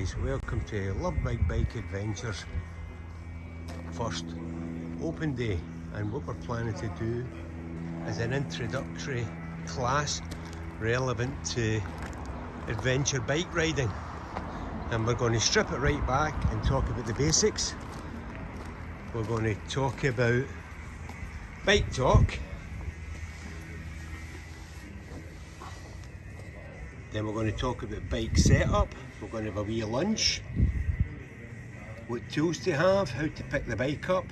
guys, welcome to Love Big Bike Adventures first open day, and what we're planning to do is an introductory class relevant to adventure bike riding, and we're going to strip it right back and talk about the basics. We're going to talk about bike talk, then we're going to talk about bike setup, we're going to have a wee lunch, what tools to have, how to pick the bike up,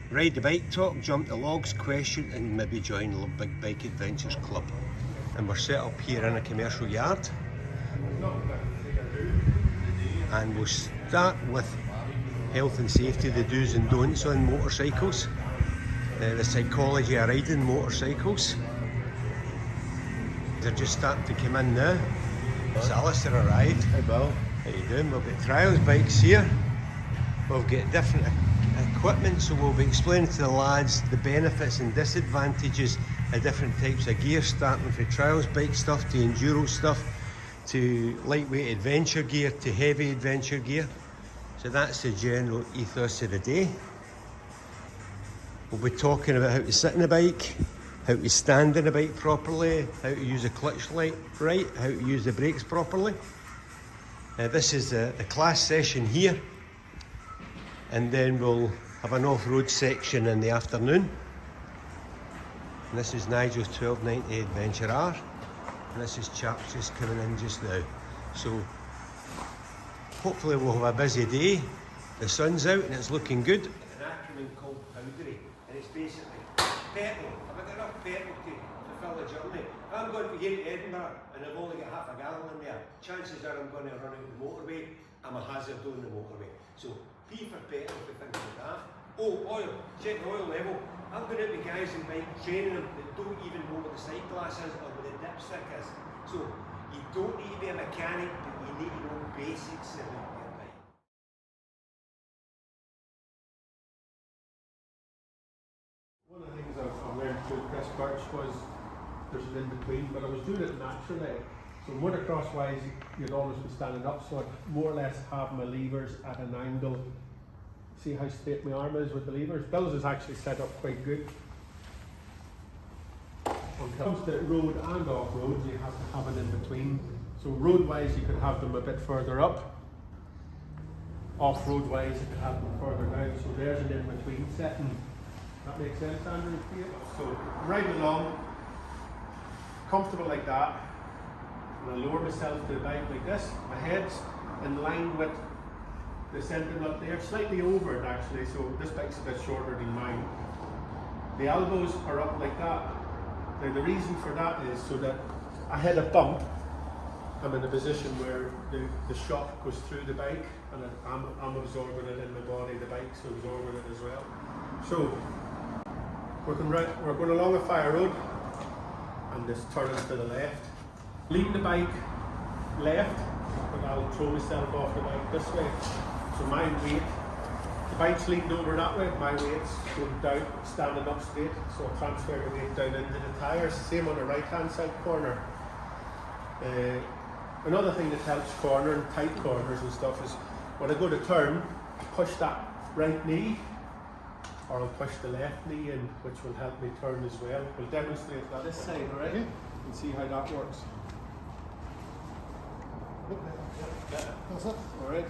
ride the bike talk, jump the logs, question, and maybe join the Love Big Bike Adventures Club. And we're set up here in a commercial yard, and we'll start with health and safety, the do's and don'ts on motorcycles, the psychology of riding motorcycles. They're just starting to come in now. It's Alistair arrived. Hey Bill. How you doing? We've got trials bikes here. We've got different equipment, so we'll be explaining to the lads the benefits and disadvantages of different types of gear, starting from trials bike stuff to enduro stuff to lightweight adventure gear to heavy adventure gear. So that's the general ethos of the day. We'll be talking about how to sit in a bike, how to stand in a bike properly, how to use a clutch light right, how to use the brakes properly. This is the class session here, and then we'll have an off-road section in the afternoon. And this is Nigel's 1290 Adventure R, and this is Chap just coming in just now. So hopefully we'll have a busy day. The sun's out and it's looking good. An acronym called Powdery, and it's basically petrol. Have I got enough petrol to fill the journey? If I'm going from here to Edinburgh and I've only got half a gallon in there, chances are I'm going to run out the motorway. I'm a hazard on the motorway. So P for petrol for things like that. Oh, oil. Check the oil level. I'm going out with guys in bike training them that don't even know what the sight glass is or what the dipstick is. So you don't need to be a mechanic, but you need to know basics of your bike. One of the things I learned through Chris Birch was there's an in-between, but I was doing it naturally. So motocross-wise, you'd always be standing up, so I'd more or less have my levers at an angle. See how straight my arm is with the levers? Bill's is actually set up quite good. When it comes to road and off-road, you have to have an in-between. So road-wise, you could have them a bit further up. Off-road-wise, you could have them further down. So there's an in-between setting. That makes sense, Andrew? So riding along, comfortable like that, and I lower myself to the bike like this. My head's in line with the centre nut there, slightly over it actually, so this bike's a bit shorter than mine. The elbows are up like that. Now the reason for that is so that I hit a bump, I'm in a position where the shock goes through the bike, and I'm absorbing it in my body, the bike's absorbing it as well. So we're going along a fire road, and this turns to the left. Leading the bike left, but I'll throw myself off the bike this way. So my weight, the bike's leading over that way, my weight's going down, standing up straight, so I transfer the weight down into the tyres. Same on the right hand side corner. Another thing that helps cornering, tight corners and stuff, is when I go to turn, I push that right knee, or I'll push the left knee in, which will help me turn as well. We'll demonstrate that this side, alright? And see how that works. That's it. Alright.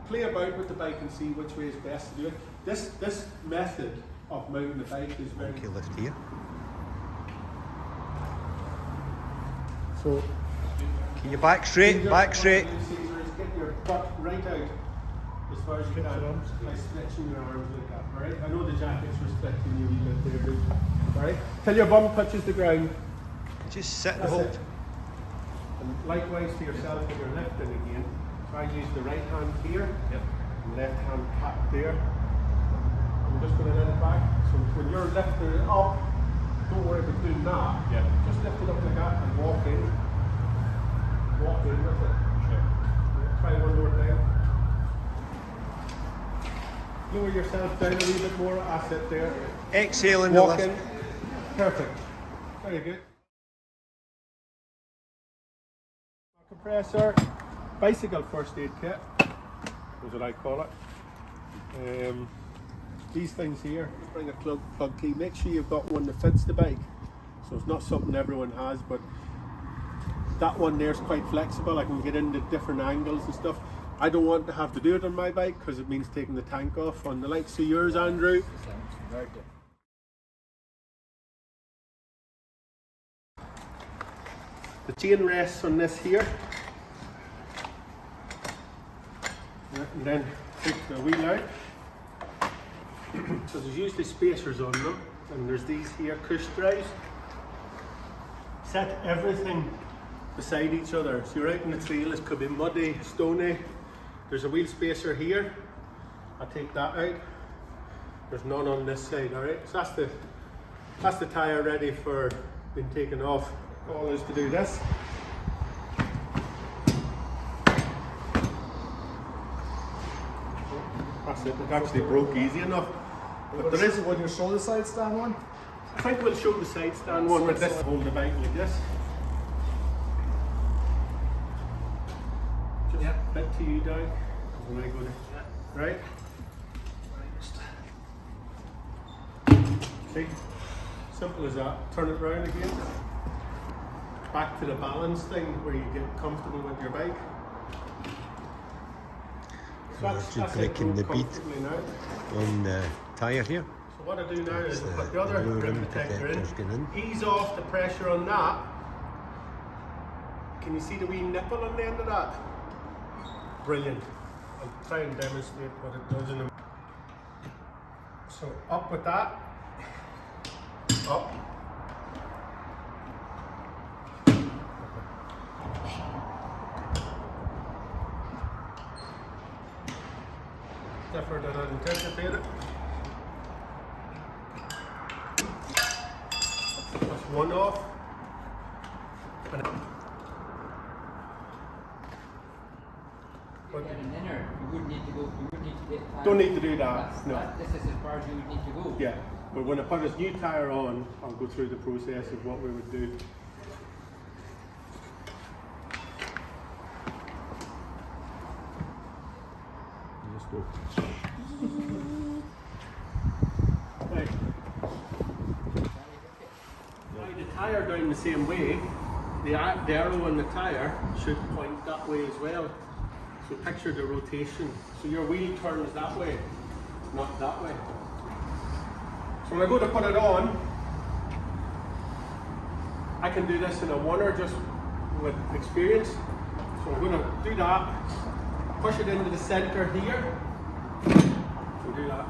Play about with the bike and see which way is best to do it. This method of mounting the bike is very... Okay, lift here. So... Keep your back straight, back straight. Get your butt right out as far as you can by stretching your arms like that, alright? I know the jacket's restricting you a wee bit there, alright? Till your bum touches the ground. Just sit and That's hold. it. And likewise to yourself when you're lifting again, try and use the right hand here, and left hand cap there. I'm just going to let it back. So when you're lifting it up, don't worry about doing that. Just lift it up like that and walk in. Walk in with it. Try one more time. Lower yourself down a little bit more. That's it there. Exhale in the Walk lift. in. Perfect. Very good. Compressor. bicycle first aid kit is what I call it. These things here, bring a plug key. Make sure you've got one that fits the bike. So it's not something everyone has, but that one there is quite flexible. I can get into different angles and stuff. I don't want to have to do it on my bike because it means taking the tank off. On the likes of yours, Andrew, the chain rests on this here, and then take the wheel out. So there's usually spacers on them, and there's these here push drives. Set everything beside each other. So you're out in the trail, it could be muddy, stony. There's a wheel spacer here. I take that out. There's none on this side, alright? So that's the tyre ready for being taken off. All is to do this. That's it, it actually broke easy enough. But there is one you show the side stand one? I think we'll show the side stand one with this. Hold the bike like this. Just a bit to you down. When I go to, right? See? Simple as that. Turn it round again. Back to the balance thing where you get comfortable with your bike. So that's breaking the bead now. on the tyre here. So what I do now is put the other rim protector in, in, ease off the pressure on that. Can you see the wee nipple on the end of that? Brilliant. I'll try and demonstrate what it does in a... So up with that, up. Different than I anticipated. That's one off. And But an inner, you wouldn't need to go. You wouldn't need to get. Don't need to do that. No. This is as far as you would need to go. Yeah, but when I put this new tyre on, I'll go through the process of what we would do. Just go. Right. Now the tyre down the same way, the arrow on the tyre should point that way as well. So picture the rotation. So your wheel turns that way, not that way. So when I go to put it on, I can do this in a oneer just with experience. So I'm going to do that, push it into the centre here, so do that.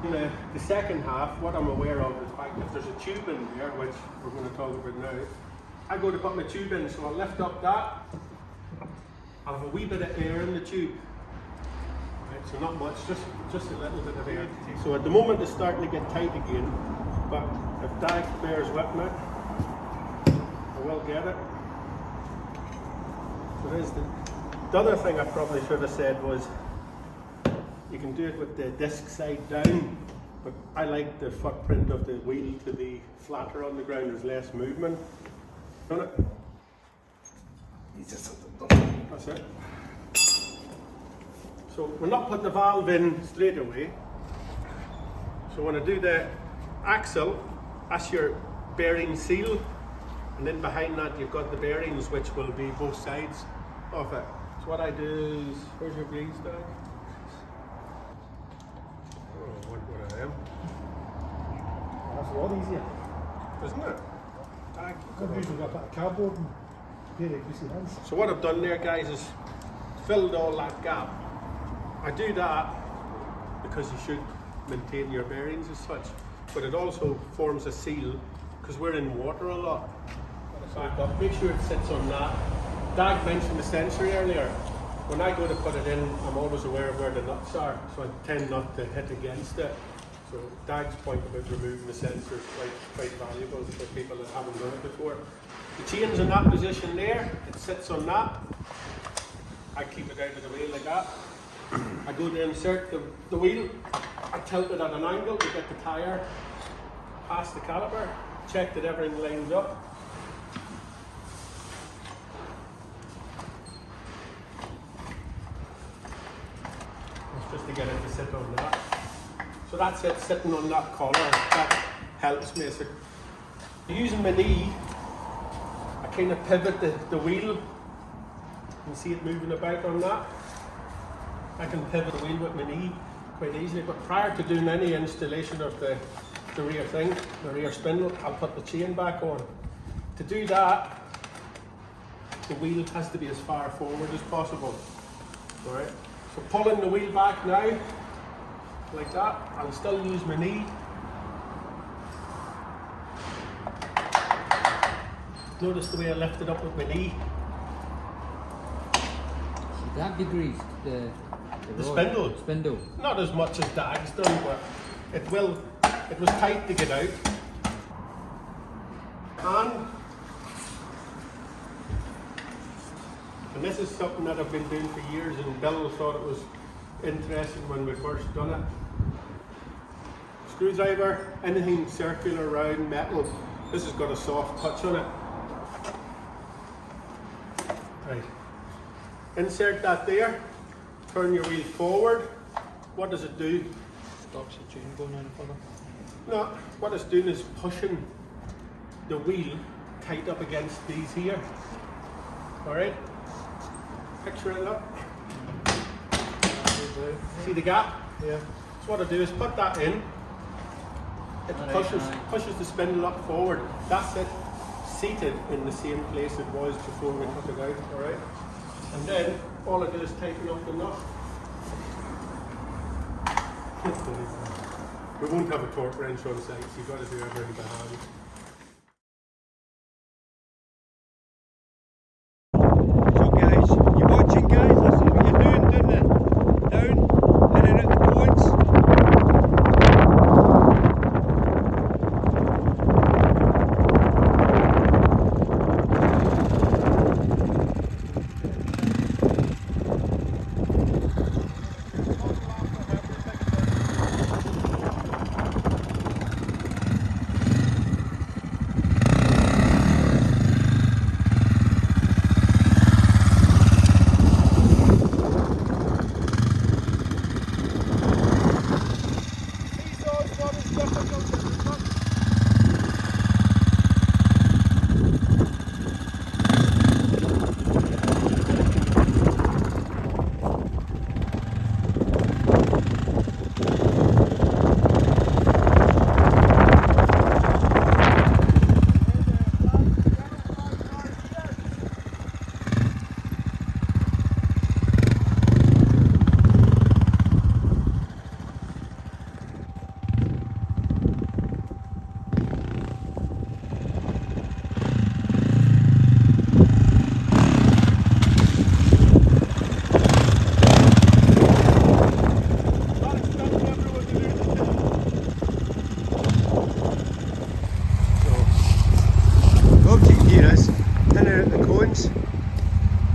In the second half, what I'm aware of is if there's a tube in there, which we're going to talk about now, I go to put my tube in, so I'll lift up that. I have a wee bit of air in the tube, right, so not much, just a little bit of air. So at the moment it's starting to get tight again, but if Dag bears with me, I will get it. So there's the other thing I probably should have said was, you can do it with the disc side down, but I like the footprint of the wheel to be flatter on the ground, there's less movement on it. That's it. So we're not putting the valve in straight away. So when I do the axle, that's your bearing seal, and then behind that you've got the bearings which will be both sides of it. So what I do is, where's your beads, Dag? Oh, what I am. That's a lot easier. Isn't it? Dag, I've usually got a bit of cardboard and a pair of greasy hands. So what I've done there, guys, is filled all that gap. I do that because you should maintain your bearings as such, but it also forms a seal because we're in water a lot. So I've got, make sure it sits on that. Dag mentioned the sensor earlier. When I go to put it in, I'm always aware of where the nuts are, so I tend not to hit against it. So Dag's point about removing the sensor is quite valuable for people that haven't done it before. The chain's in that position there, it sits on that. I keep it out of the way like that. I go to insert the wheel, I tilt it at an angle to get the tyre past the caliper, check that everything lines up. sit on that. So that's it, sitting on that collar. That helps me. So using my knee, I kind of pivot the wheel. You can see it moving about on that. I can pivot the wheel with my knee quite easily, but prior to doing any installation of the rear thing, the rear spindle, I'll put the chain back on. To do that, the wheel has to be as far forward as possible. Alright, so pulling the wheel back now, like that, I'll still use my knee. Notice the way I lift it up with my knee. Should that be greased? The spindle? Spindle. Not as much as Dag's done, but it will. It was tight to get out. And this is something that I've been doing for years, and Bill thought it was interesting when we first done it. Screwdriver, anything circular, round, metal, this has got a soft touch on it. Right. Insert that there, turn your wheel forward. What does it do? Stops the chain going any further. No, what it's doing is pushing the wheel tight up against these here. Alright? Picture it up. See the gap? Yeah. So what I do is put that in. It pushes the spindle up forward. That's it, seated in the same place it was before we took it out. Alright? And then all I do is tighten up the nut. We won't have a torque wrench on site, so you've got to do everything by hand. So guys, you watching guys, this is what you're doing, down in and out the cones.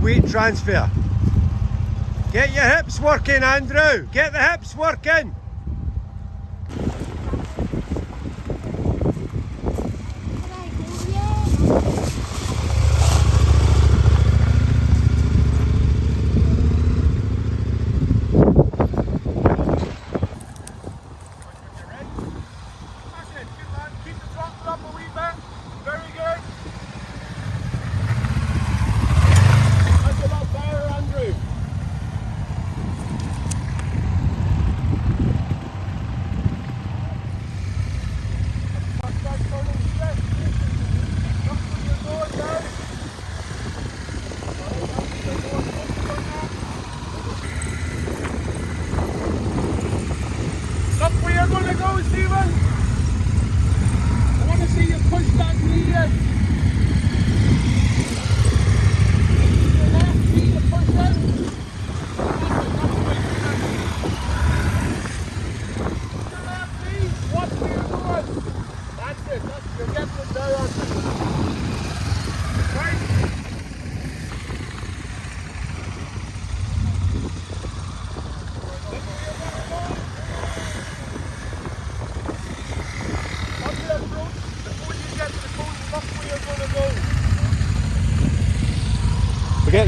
Weight transfer. Get your hips working, Andrew. Get the hips working.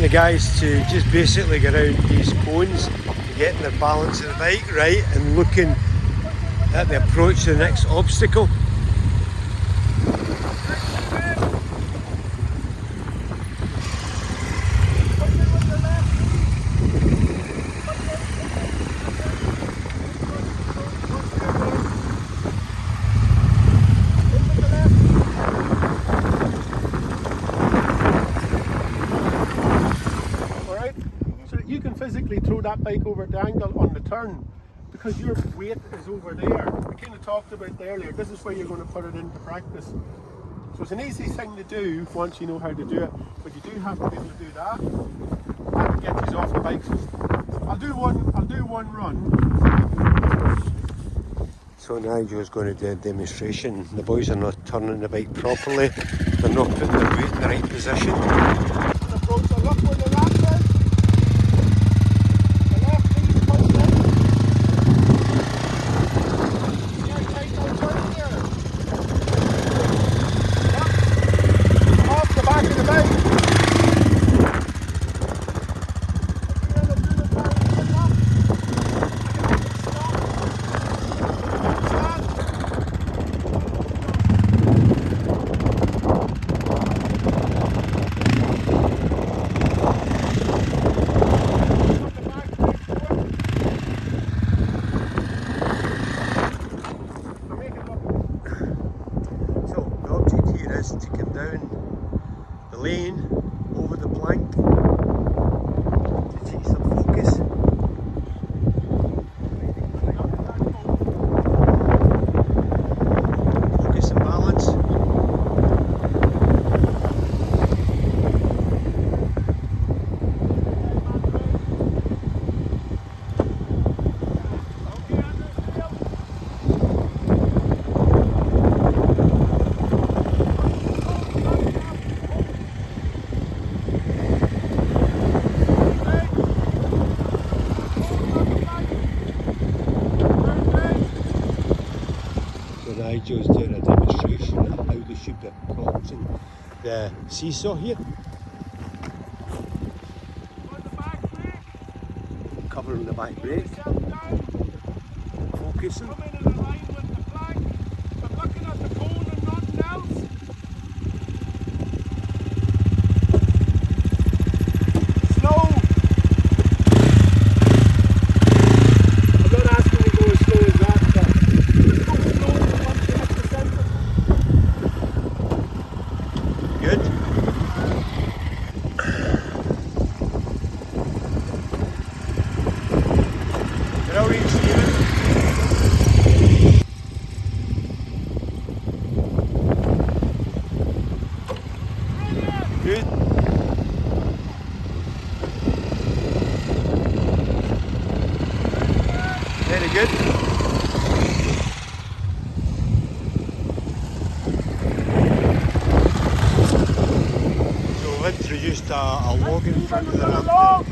the guys to just basically get around these cones, getting their balance of the bike right and looking at the approach to the next obstacle. Alright? So you can physically throw that bike over the angle on the turn because your weight is over there. We kind of talked about it earlier. This is where you're going to put it into practice. So it's an easy thing to do once you know how to do it, but you do have to be able to do that. That would get you off the bike. So I'll do one run. So Nigel's going to do a demonstration. The boys are not turning the bike properly. They're not putting their weight in the right position. Approach the look where the left is. The left knee is pulled in. Very tight now turn here. Yep. Off the back of the bike. So the object here is to come down the lane over the plank to take some focus. Focus and balance. So Nigel's doing a demonstration of how they should be approaching the seesaw here. Covering the back brake. Focusing. Good. Brilliant, Stephen. Good. Very good. So we've introduced a log in front of the ramp.